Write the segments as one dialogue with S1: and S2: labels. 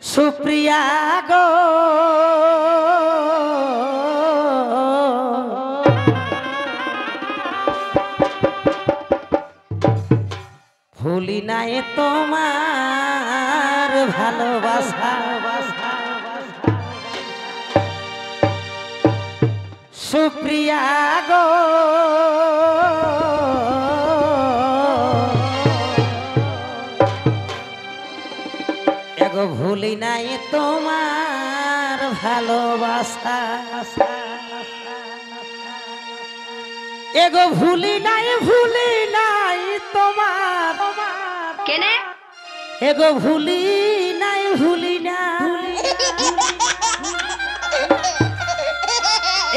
S1: সুপ্রিয়া গো ভুলি নাই তোমার ভালোবাসা সুপ্রিয়া গো এগো ভুলি নাই তোমার ভালোবাসা এগো ভুলি নাই তোমার
S2: কেনে
S1: এগো ভুলি নাই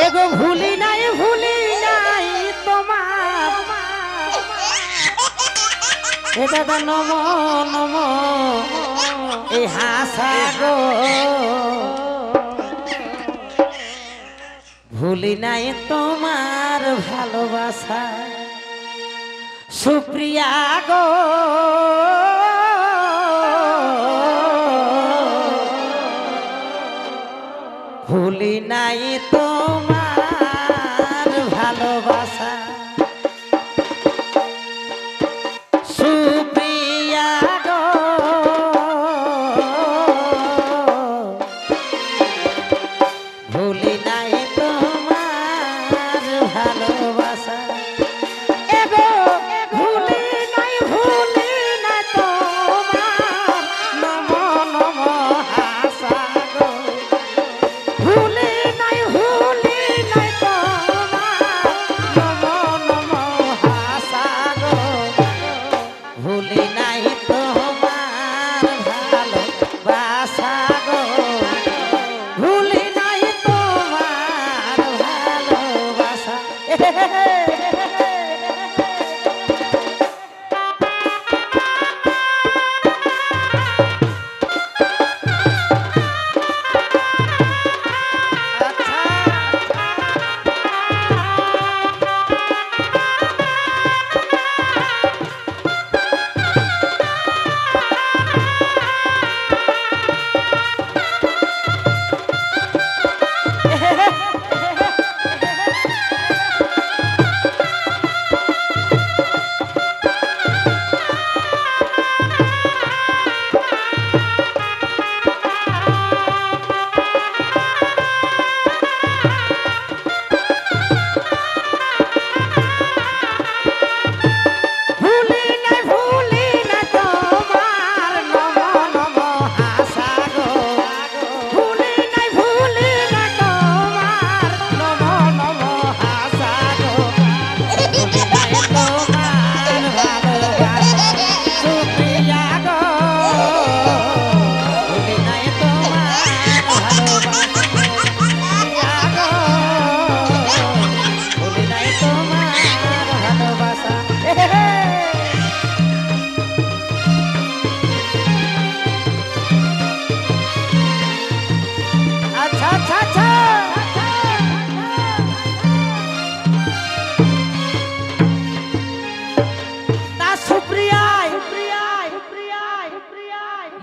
S1: এগো ভুলি নাই তোমার এ দাদা নম নম এই হাসা গো ভুলি নাই তোমার ভালোবাসা সুপ্রিয়া গো ভুলি নাই তোমার ভালোবাসা সুপ্রিয়া গো ভুলি নাই তোমার ভালোবাসা এগো ভুলি নাই তোমার নম নম হাসা গো ভুলি নাই তোমার নম নম হাসা গো ভুলি নাই তোমার ভালোবাসা গো ভুলি নাই তোমার ভালোবাসা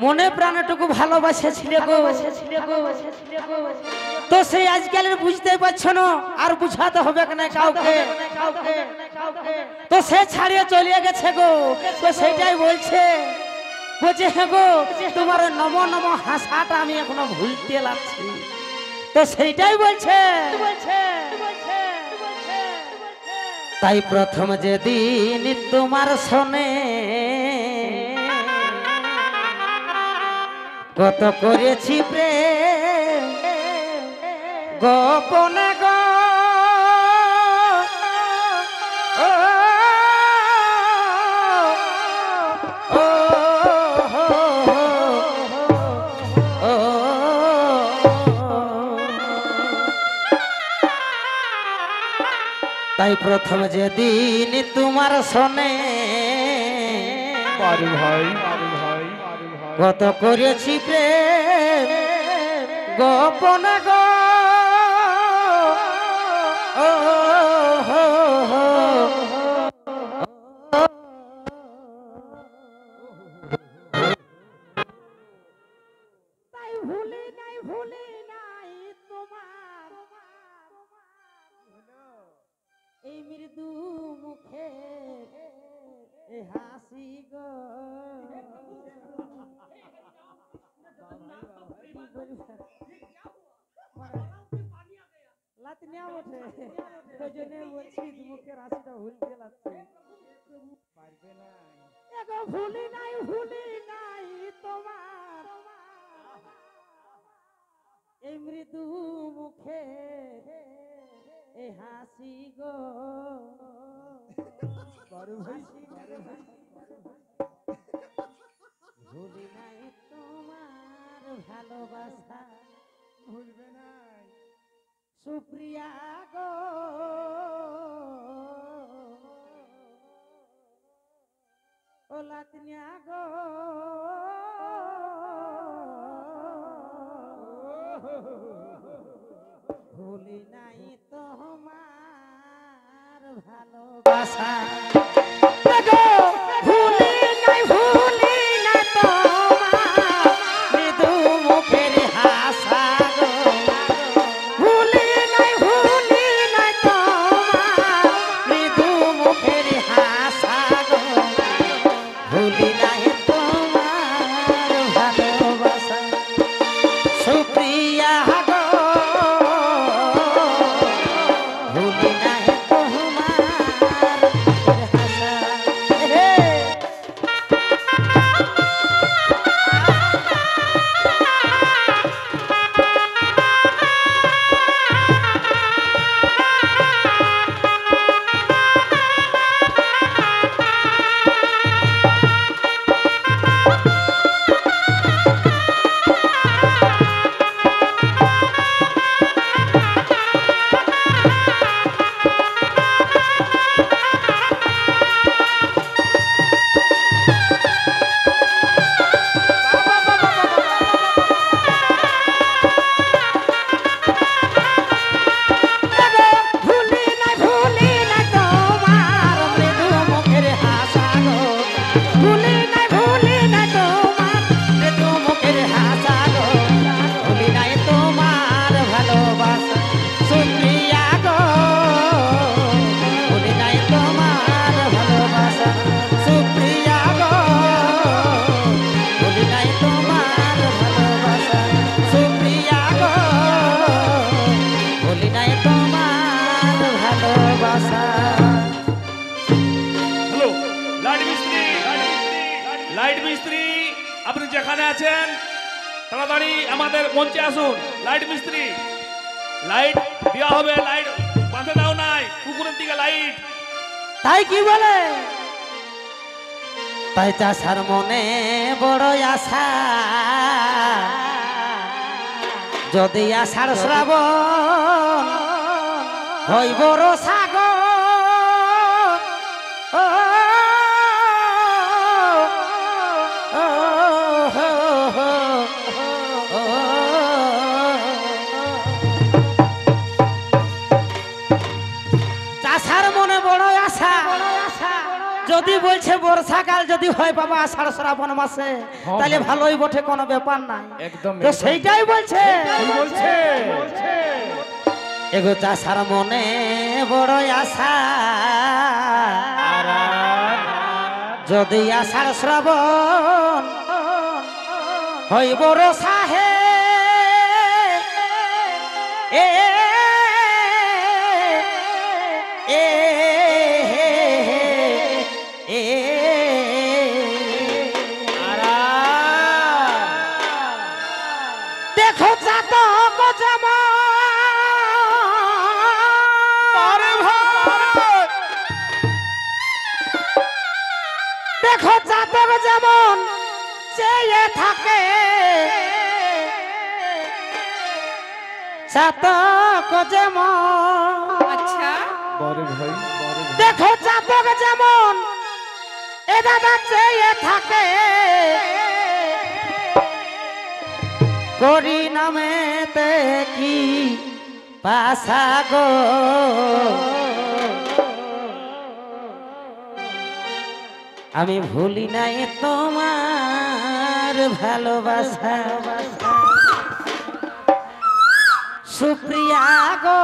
S1: মনে প্রাণটুকু ভালোবাসেছিলে গো তো সেই আজকালের বুঝতে পারছো না আর বুঝাতে হবে না কাউকে তো সে ছাড়িয়ে চলে গেছে গো তো সেটাই বলছে হ্যাঁ গো তোমার নম নম হাসাটা আমি এখনো ভুলতে লাগছি তো সেইটাই বলছে তাই প্রথম যেদিন তোমার শোনে কত করেছি প্রেম গোপনে গো তাই প্রথম যেদিন তোমার শোনে কত করেছি প্রেম গোপন গো ভুলি নাই তোমার এই মৃদু মুখে এ হাসি গো লাতনিয়া ওঠে ওই জন্য বলছি মুখের হাসিটা ভুলতে লাগছে পারবে না এগো ভুলি নাই তোমার এই মৃদু মুখে এ হাসি গো ভুলি নাই তোমার ভালোবাসা ভুলবে নাই সুপ্রিয়া গো ও লাতনিয়া গো ভুলি নাই তোমার ভালোবাসা ভুলি না তোমার মৃদু মুখের হাসা গো ভুলি নাই তোমার মৃদু মুখের হাসা গো ভুলি নাই তোমার ভালোবাসা সুপ্রিয়া গো ভুলি নাই তোমার হাসা
S2: লাইট মিস্ত্রি আপনি যেখানে আছেন তাড়াতাড়ি আমাদের মঞ্চে আসুন। লাইট মিস্ত্রি লাইট দেওয়া হবে, লাইট বাঁধে দাও নাই পুকুরের দিকে লাইট।
S1: তাই কি বলে তাই চাষার মনে বড় আশা যদি আষাঢ় শ্রাবণ হইব সাগর চাষার মনে বড় আশা যদি বলছে বর্ষাকাল যদি হয় বাবা আষাঢ় শ্রাবণ মাসে তাহলে ভালোই বটে, কোনো ব্যাপার নাই। তো সেইটাই বলছে এগো চাষার মনে বড় আশা যদি আষাঢ় শ্রাবণ হই বড় সাহে এ এ দেখো চাতক যেমন দেখো চাতক যেমন চেয়ে থাকে চাতক যেমন আচ্ছা দেখো চাতক যেমন এ দাদা চেয়ে থাকে করি নামেতে কি পাশা গো আমি ভুলি নাই তোমার ভালোবাসা সুপ্রিয়া গো